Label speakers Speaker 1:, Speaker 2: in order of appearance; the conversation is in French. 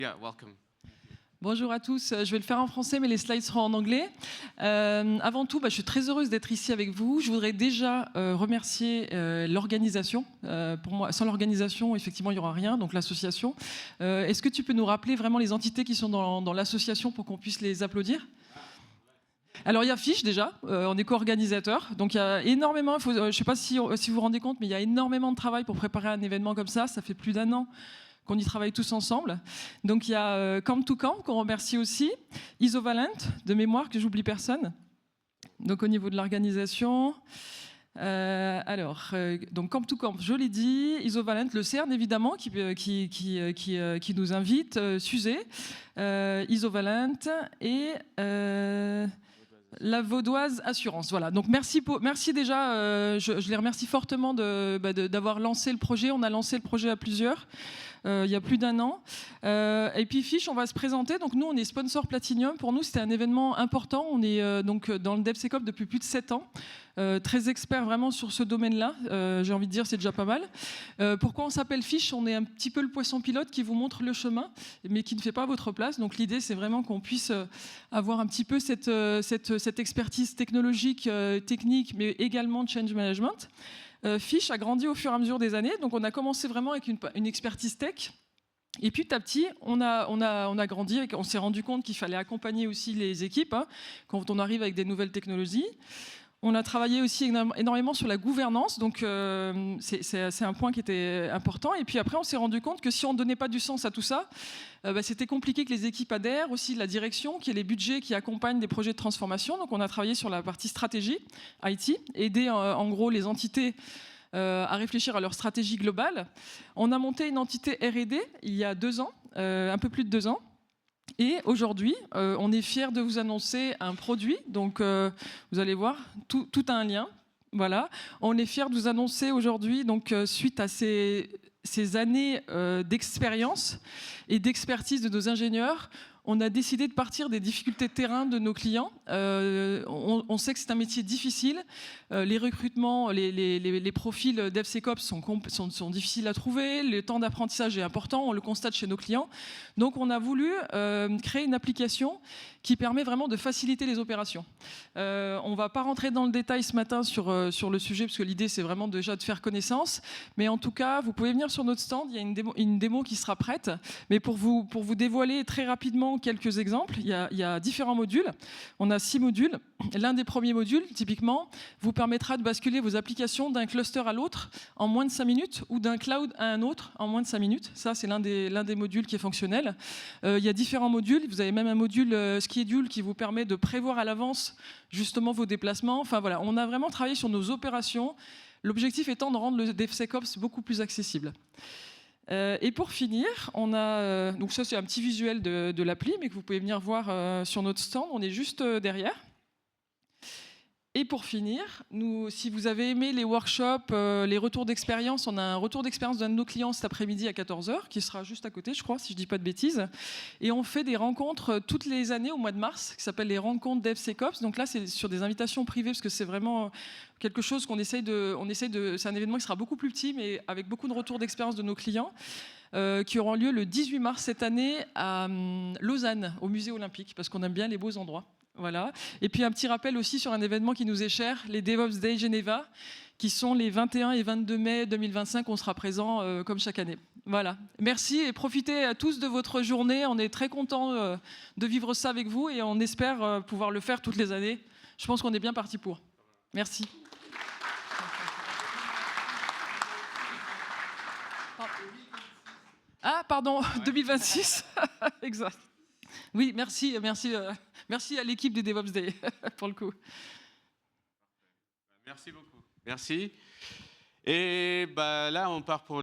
Speaker 1: Yeah, welcome.
Speaker 2: Bonjour à tous, je vais le faire en français mais les slides seront en anglais. Avant tout, je suis très heureuse d'être ici avec vous. Je voudrais déjà remercier l'organisation. Pour moi, sans l'organisation, effectivement, il n'y aura rien, donc l'association. Est-ce que tu peux nous rappeler vraiment les entités qui sont dans l'association pour qu'on puisse les applaudir ? Alors il y a Fiche déjà, on est co-organisateur, donc il y a énormément, je ne sais pas si vous vous rendez compte, mais il y a énormément de travail pour préparer un événement comme ça fait plus d'1 an qu'on y travaille tous ensemble. Donc il y a Camp to Camp, qu'on remercie aussi, Isovalent, de mémoire, que j'oublie personne, donc au niveau de l'organisation. Donc Camp to Camp, je l'ai dit, Isovalent, le CERN évidemment, qui nous invite, SUSE, Isovalent et... la Vaudoise Assurance. Voilà. Donc merci déjà. Je les remercie fortement d'avoir lancé le projet. On a lancé le projet à plusieurs. Il y a plus d'1 an. Et puis Fiche, on va se présenter. Donc nous, on est sponsor Platinum. Pour nous, c'était un événement important. On est donc dans le DevSecOps depuis plus de 7 ans. Très expert vraiment sur ce domaine-là. J'ai envie de dire, c'est déjà pas mal. Pourquoi on s'appelle Fiche ? On est un petit peu le poisson pilote qui vous montre le chemin, mais qui ne fait pas votre place. Donc l'idée, c'est vraiment qu'on puisse avoir un petit peu cette expertise technologique, technique, mais également de change management. Fiche a grandi au fur et à mesure des années. Donc on a commencé vraiment avec une expertise tech. Et puis petit à petit, on a grandi, on s'est rendu compte qu'il fallait accompagner aussi les équipes quand on arrive avec des nouvelles technologies. On a travaillé aussi énormément sur la gouvernance, donc c'est un point qui était important. Et puis après, on s'est rendu compte que si on ne donnait pas du sens à tout ça, c'était compliqué que les équipes adhèrent, aussi la direction, qui est les budgets qui accompagnent des projets de transformation. Donc on a travaillé sur la partie stratégie, IT, aider en gros les entités à réfléchir à leur stratégie globale. On a monté une entité R&D il y a 2 ans, un peu plus de 2 ans. Et aujourd'hui, on est fiers de vous annoncer un produit. Donc, vous allez voir, tout a un lien. Voilà. On est fiers de vous annoncer aujourd'hui, donc suite à ces années d'expérience et d'expertise de nos ingénieurs, on a décidé de partir des difficultés de terrain de nos clients. On sait que c'est un métier difficile. Les recrutements, les profils DevSecOps sont difficiles à trouver. Le temps d'apprentissage est important, on le constate chez nos clients. Donc on a voulu créer une application qui permet vraiment de faciliter les opérations. On ne va pas rentrer dans le détail ce matin sur le sujet, parce que l'idée c'est vraiment déjà de faire connaissance. Mais en tout cas, vous pouvez venir sur notre stand, il y a une démo qui sera prête. Mais pour vous dévoiler très rapidement quelques exemples, il y a différents modules. On a 6 modules. L'un des premiers modules, typiquement, vous permettra de basculer vos applications d'un cluster à l'autre en moins de 5 minutes ou d'un cloud à un autre en moins de 5 minutes. Ça, c'est l'un des modules qui est fonctionnel. Il y a différents modules. Vous avez même un module Schedule qui vous permet de prévoir à l'avance justement vos déplacements. Enfin voilà, on a vraiment travaillé sur nos opérations. L'objectif étant de rendre le DevSecOps beaucoup plus accessible. Et pour finir, on a... donc ça, c'est un petit visuel de l'appli, mais que vous pouvez venir voir sur notre stand. On est juste derrière. Et pour finir, si vous avez aimé les workshops, les retours d'expérience, on a un retour d'expérience d'un de nos clients cet après-midi à 14h, qui sera juste à côté, je crois, si je ne dis pas de bêtises. Et on fait des rencontres toutes les années au mois de mars, qui s'appellent les rencontres DevSecOps. Donc là, c'est sur des invitations privées, parce que c'est vraiment quelque chose qu'on essaye de... c'est un événement qui sera beaucoup plus petit, mais avec beaucoup de retours d'expérience de nos clients, qui auront lieu le 18 mars cette année à Lausanne, au musée olympique, parce qu'on aime bien les beaux endroits. Voilà. Et puis un petit rappel aussi sur un événement qui nous est cher, les DevOps Day Geneva, qui sont les 21 et 22 mai 2025. On sera présent comme chaque année. Voilà. Merci et profitez à tous de votre journée. On est très contents de vivre ça avec vous et on espère pouvoir le faire toutes les années. Je pense qu'on est bien parti pour. Merci. Ah, pardon, 2026. Exact. Oui, merci à l'équipe des DevOps Day, pour le coup.
Speaker 1: Merci beaucoup. Merci. Et là, on part pour